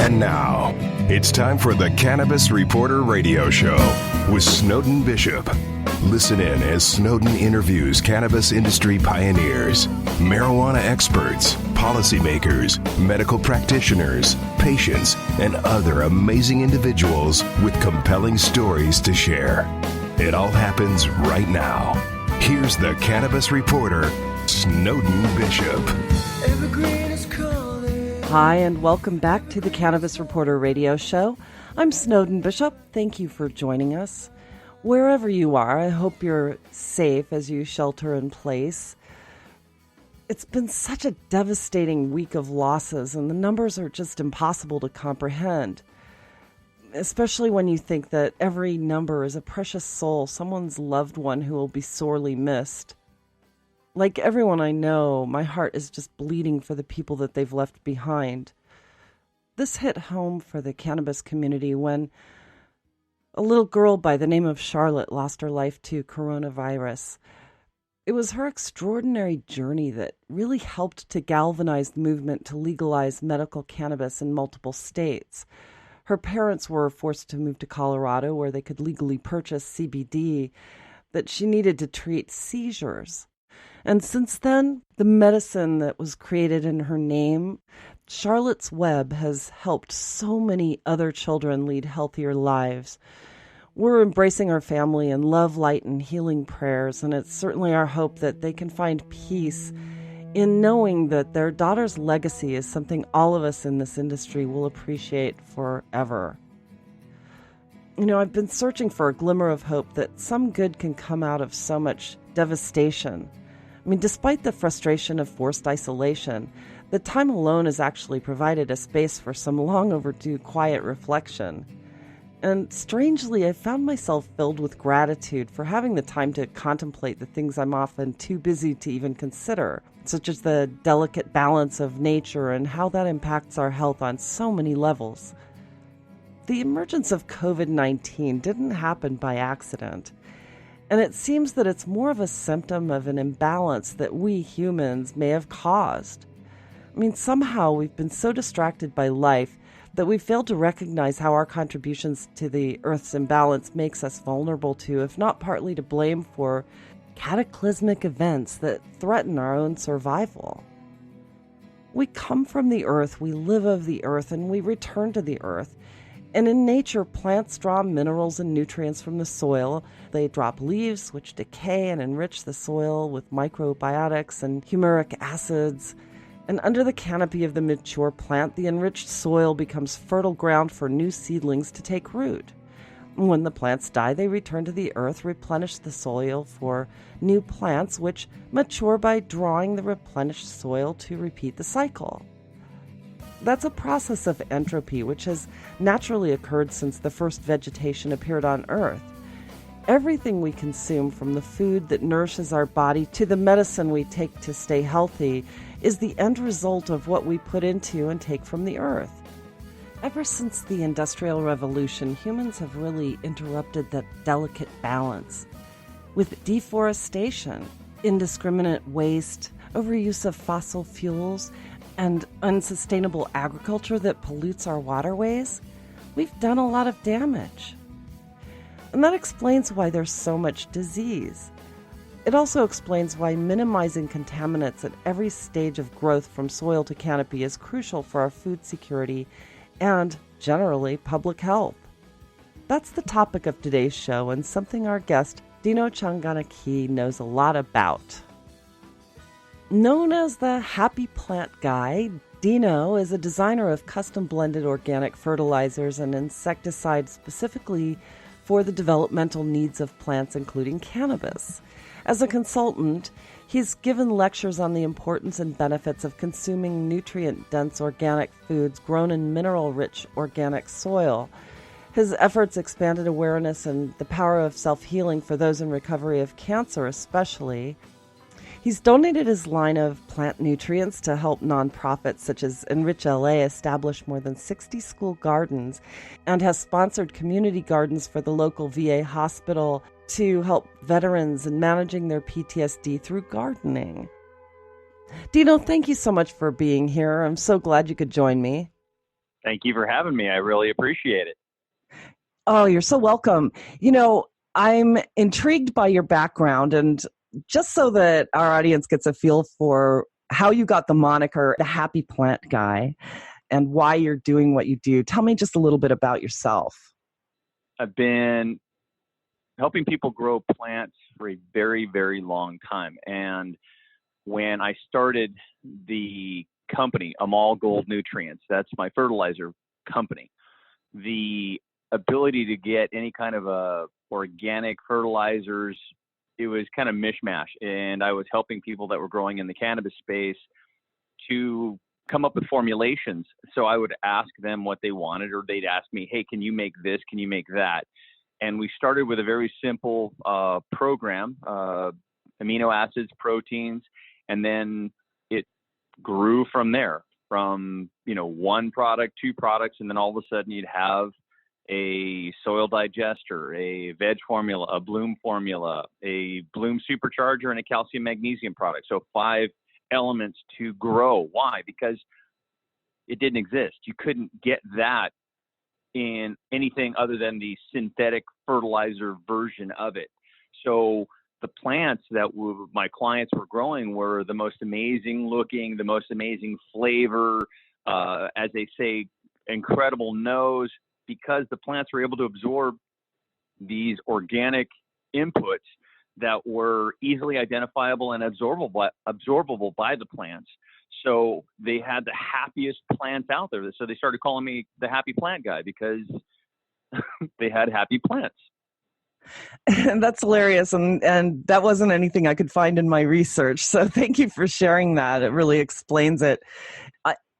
And now, it's time for the Cannabis Reporter Radio Show with Snowden Bishop. Listen in as Snowden interviews cannabis industry pioneers, marijuana experts, policymakers, medical practitioners, patients, and other amazing individuals with compelling stories to share. It all happens right now. Here's the Cannabis Reporter, Snowden Bishop. Evergreen is calling. Hi, and welcome back to the Cannabis Reporter Radio Show. I'm Snowden Bishop. Thank you for joining us. Wherever you are, I hope you're safe as you shelter in place. It's been such a devastating week of losses, and the numbers are just impossible to comprehend, especially when you think that every number is a precious soul, someone's loved one who will be sorely missed. Like everyone I know, my heart is just bleeding for the people that they've left behind. This hit home for the cannabis community when a little girl by the name of Charlotte lost her life to coronavirus. It was her extraordinary journey that really helped to galvanize the movement to legalize medical cannabis in multiple states. Her parents were forced to move to Colorado where they could legally purchase CBD that she needed to treat seizures. And since then, the medicine that was created in her name, Charlotte's Web, has helped so many other children lead healthier lives. We're embracing our family in love, light, and healing prayers, and it's certainly our hope that they can find peace in knowing that their daughter's legacy is something all of us in this industry will appreciate forever. You know, I've been searching for a glimmer of hope that some good can come out of so much devastation. I mean, despite the frustration of forced isolation, the time alone has actually provided a space for some long overdue quiet reflection. And strangely, I found myself filled with gratitude for having the time to contemplate the things I'm often too busy to even consider, such as the delicate balance of nature and how that impacts our health on so many levels. The emergence of COVID-19 didn't happen by accident. And it seems that it's more of a symptom of an imbalance that we humans may have caused. I mean, somehow we've been so distracted by life that we failed to recognize how our contributions to the Earth's imbalance makes us vulnerable to, if not partly to blame for, cataclysmic events that threaten our own survival. We come from the Earth, we live of the Earth, and we return to the Earth. And in nature, plants draw minerals and nutrients from the soil. They drop leaves, which decay and enrich the soil with microbiotics and humeric acids. And under the canopy of the mature plant, the enriched soil becomes fertile ground for new seedlings to take root. When the plants die, they return to the earth, replenish the soil for new plants, which mature by drawing the replenished soil to repeat the cycle. That's a process of entropy, which has naturally occurred since the first vegetation appeared on Earth. Everything we consume, from the food that nourishes our body to the medicine we take to stay healthy, is the end result of what we put into and take from the Earth. Ever since the Industrial Revolution, humans have really interrupted that delicate balance. With deforestation, indiscriminate waste, overuse of fossil fuels, and unsustainable agriculture that pollutes our waterways, we've done a lot of damage. And that explains why there's so much disease. It also explains why minimizing contaminants at every stage of growth from soil to canopy is crucial for our food security and, generally, public health. That's the topic of today's show and something our guest, Dino Changanaqui, knows a lot about. Known as the Happy Plant Guy, Dino is a designer of custom-blended organic fertilizers and insecticides specifically for the developmental needs of plants, including cannabis. As a consultant, he's given lectures on the importance and benefits of consuming nutrient-dense organic foods grown in mineral-rich organic soil. His efforts expanded awareness and the power of self-healing for those in recovery of cancer especially. He's donated his line of plant nutrients to help nonprofits such as Enrich LA establish more than 60 school gardens and has sponsored community gardens for the local VA hospital to help veterans in managing their PTSD through gardening. Dino, thank you so much for being here. I'm so glad you could join me. Thank you for having me. I really appreciate it. Oh, you're so welcome. I'm intrigued by your background, and just so that our audience gets a feel for how you got the moniker the Happy Plant Guy and why you're doing what you do, tell me just a little bit about yourself. I've been helping people grow plants for a very, very long time. And when I started the company, Amal Gold Nutrients, that's my fertilizer company, the ability to get any kind of organic fertilizers, it was kind of mishmash. And I was helping people that were growing in the cannabis space to come up with formulations. So I would ask them what they wanted, or they'd ask me, hey, can you make this? Can you make that? And we started with a very simple program, amino acids, proteins, and then it grew from there, from, one product, two products, and then all of a sudden you'd have a soil digester, a veg formula, a bloom formula, a bloom supercharger, and a calcium magnesium product. So 5 elements to grow. Why? Because it didn't exist. You couldn't get that in anything other than the synthetic fertilizer version of it. So the plants that my clients were growing were the most amazing looking, the most amazing flavor, as they say, incredible nose, because the plants were able to absorb these organic inputs that were easily identifiable and absorbable by the plants. So they had the happiest plants out there. So they started calling me the Happy Plant Guy because they had happy plants. That's hilarious. And that wasn't anything I could find in my research. So thank you for sharing that. It really explains it.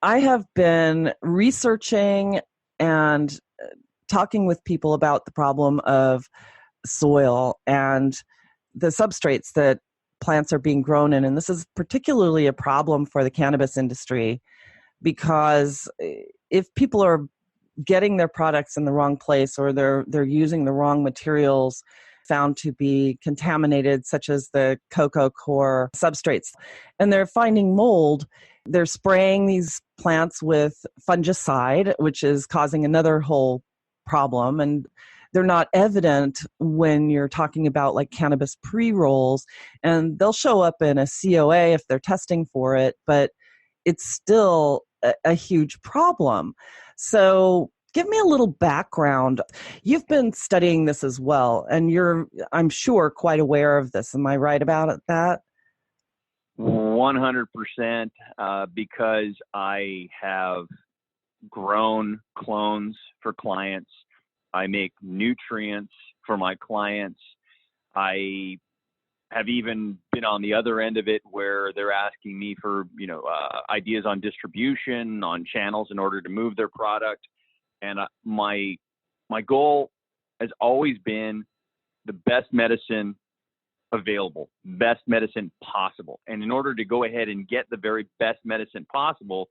I have been researching and talking with people about the problem of soil and the substrates that plants are being grown in. And this is particularly a problem for the cannabis industry, because if people are getting their products in the wrong place, or they're using the wrong materials found to be contaminated, such as the cocoa core substrates, and they're finding mold, they're spraying these plants with fungicide, which is causing another whole problem. And they're not evident when you're talking about like cannabis pre-rolls, and they'll show up in a COA if they're testing for it, but it's still a huge problem. So give me a little background. You've been studying this as well, and you're, I'm sure, quite aware of this. Am I right about that? 100%, because I have grown clones for clients. I make nutrients for my clients. I have even been on the other end of it, where they're asking me for, ideas on distribution, on channels in order to move their product. And my goal has always been the best medicine available, best medicine possible. And in order to go ahead and get the very best medicine possible,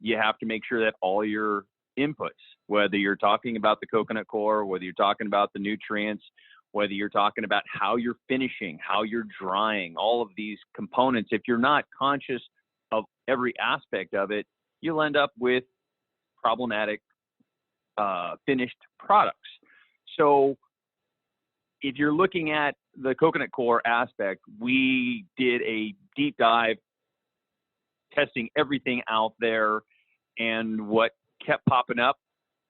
you have to make sure that all your inputs, whether you're talking about the coconut core, whether you're talking about the nutrients, whether you're talking about how you're finishing, how you're drying, all of these components, if you're not conscious of every aspect of it, you'll end up with problematic finished products. So if you're looking at the coconut core aspect, we did a deep dive testing everything out there, and what kept popping up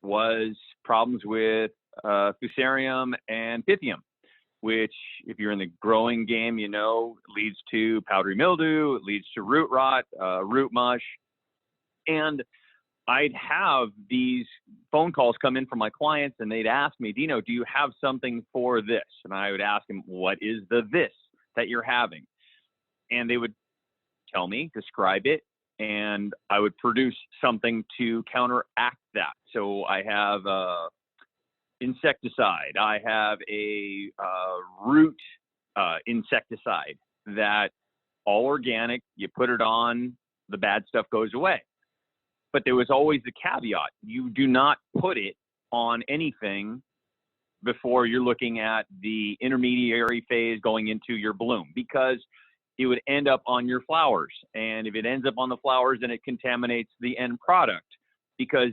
was problems with fusarium and pythium, which, if you're in the growing game, leads to powdery mildew, it leads to root rot, root mush. And I'd have these phone calls come in from my clients, and they'd ask me, Dino, do you have something for this? And I would ask them, what is this that you're having? And they would tell me, describe it, and I would produce something to counteract that. So I have insecticide. I have a root insecticide that all organic. You put it on, the bad stuff goes away. But there was always the caveat: you do not put it on anything before you're looking at the intermediary phase going into your bloom, because it would end up on your flowers. And if it ends up on the flowers, then it contaminates the end product, because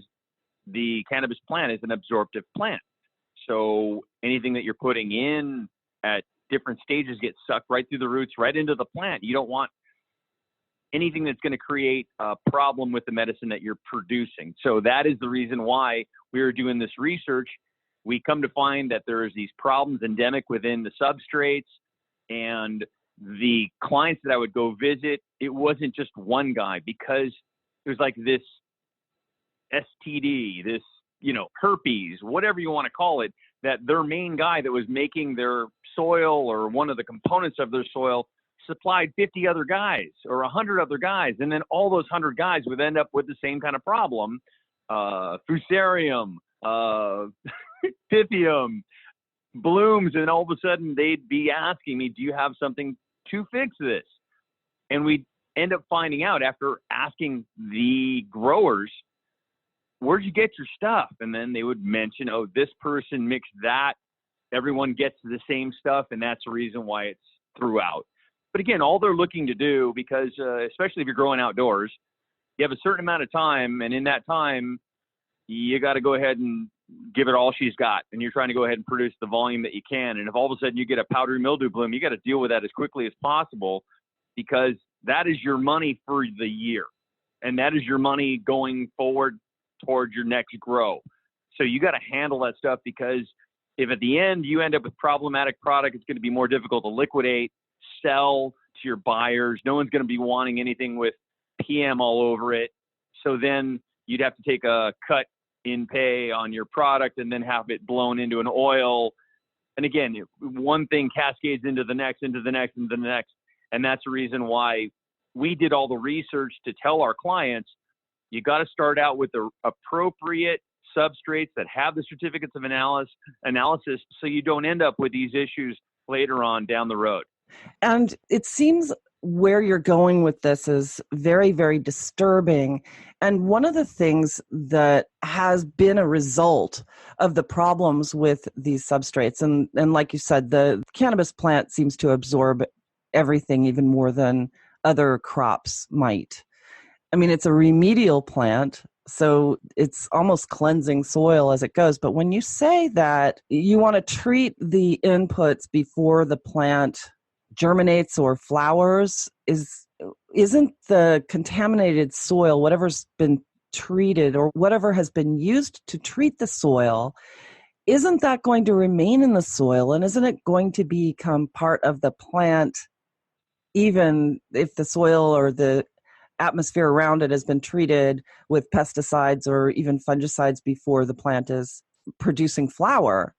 the cannabis plant is an absorptive plant. So anything that you're putting in at different stages gets sucked right through the roots, right into the plant. You don't want anything that's going to create a problem with the medicine that you're producing. So that is the reason why we were doing this research. We come to find that there's these problems endemic within the substrates, and the clients that I would go visit, it wasn't just one guy, because there's like this STD, this, herpes, whatever you want to call it, that their main guy that was making their soil or one of the components of their soil supplied 50 other guys or 100 other guys. And then all those 100 guys would end up with the same kind of problem, fusarium, pythium, blooms. And all of a sudden they'd be asking me, do you have something to fix this? And we'd end up finding out after asking the growers, where'd you get your stuff? And then they would mention, oh, this person mixed that. Everyone gets the same stuff, and that's the reason why it's throughout. But again, all they're looking to do, because especially if you're growing outdoors, you have a certain amount of time, and in that time, you got to go ahead and give it all she's got, and you're trying to go ahead and produce the volume that you can. And if all of a sudden you get a powdery mildew bloom, you got to deal with that as quickly as possible, because that is your money for the year, and that is your money going forward towards your next grow. So you got to handle that stuff, because if at the end you end up with problematic product, it's going to be more difficult to liquidate, sell to your buyers. No one's going to be wanting anything with PM all over it. So then you'd have to take a cut in pay on your product and then have it blown into an oil. And again, one thing cascades into the next, into the next, into the next. And that's the reason why we did all the research to tell our clients, you got to start out with the appropriate substrates that have the certificates of analysis, so you don't end up with these issues later on down the road. And it seems where you're going with this is very, very disturbing. And one of the things that has been a result of the problems with these substrates, and like you said, the cannabis plant seems to absorb everything even more than other crops might. I mean, it's a remedial plant, so it's almost cleansing soil as it goes. But when you say that you want to treat the inputs before the plant germinates or flowers, isn't the contaminated soil, whatever's been treated or whatever has been used to treat the soil, isn't that going to remain in the soil? And isn't it going to become part of the plant, even if the soil or the atmosphere around it has been treated with pesticides or even fungicides before the plant is producing flower?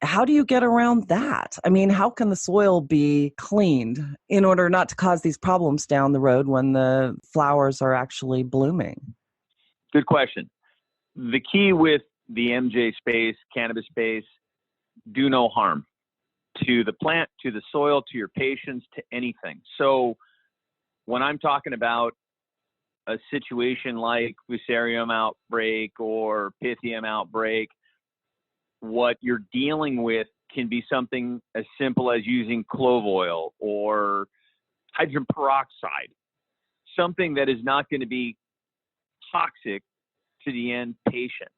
How do you get around that? I mean, how can the soil be cleaned in order not to cause these problems down the road when the flowers are actually blooming? Good question. The key with the MJ space, cannabis space, do no harm to the plant, to the soil, to your patients, to anything. So when I'm talking about a situation like fusarium outbreak or pythium outbreak, what you're dealing with can be something as simple as using clove oil or hydrogen peroxide, something that is not going to be toxic to the end patient.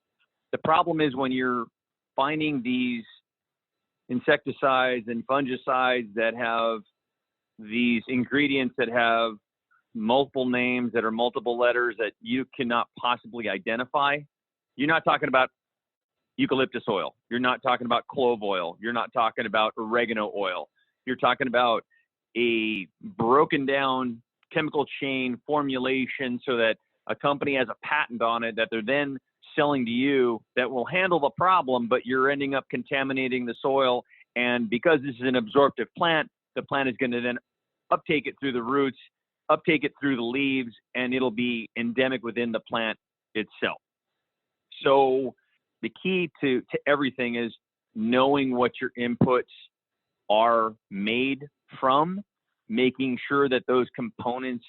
The problem is when you're finding these insecticides and fungicides that have these ingredients that have multiple names, that are multiple letters that you cannot possibly identify. You're not talking about eucalyptus oil. You're not talking about clove oil. You're not talking about oregano oil. You're talking about a broken down chemical chain formulation so that a company has a patent on it that they're then selling to you that will handle the problem, but you're ending up contaminating the soil. And because this is an absorptive plant, the plant is going to then uptake it through the roots, uptake it through the leaves, and it'll be endemic within the plant itself. So the key to everything is knowing what your inputs are made from, making sure that those components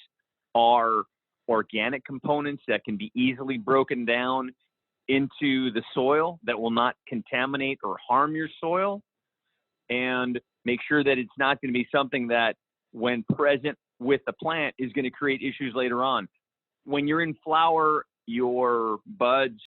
are organic components that can be easily broken down into the soil that will not contaminate or harm your soil, and make sure that it's not going to be something that when present with the plant is going to create issues later on. When you're in flower, your buds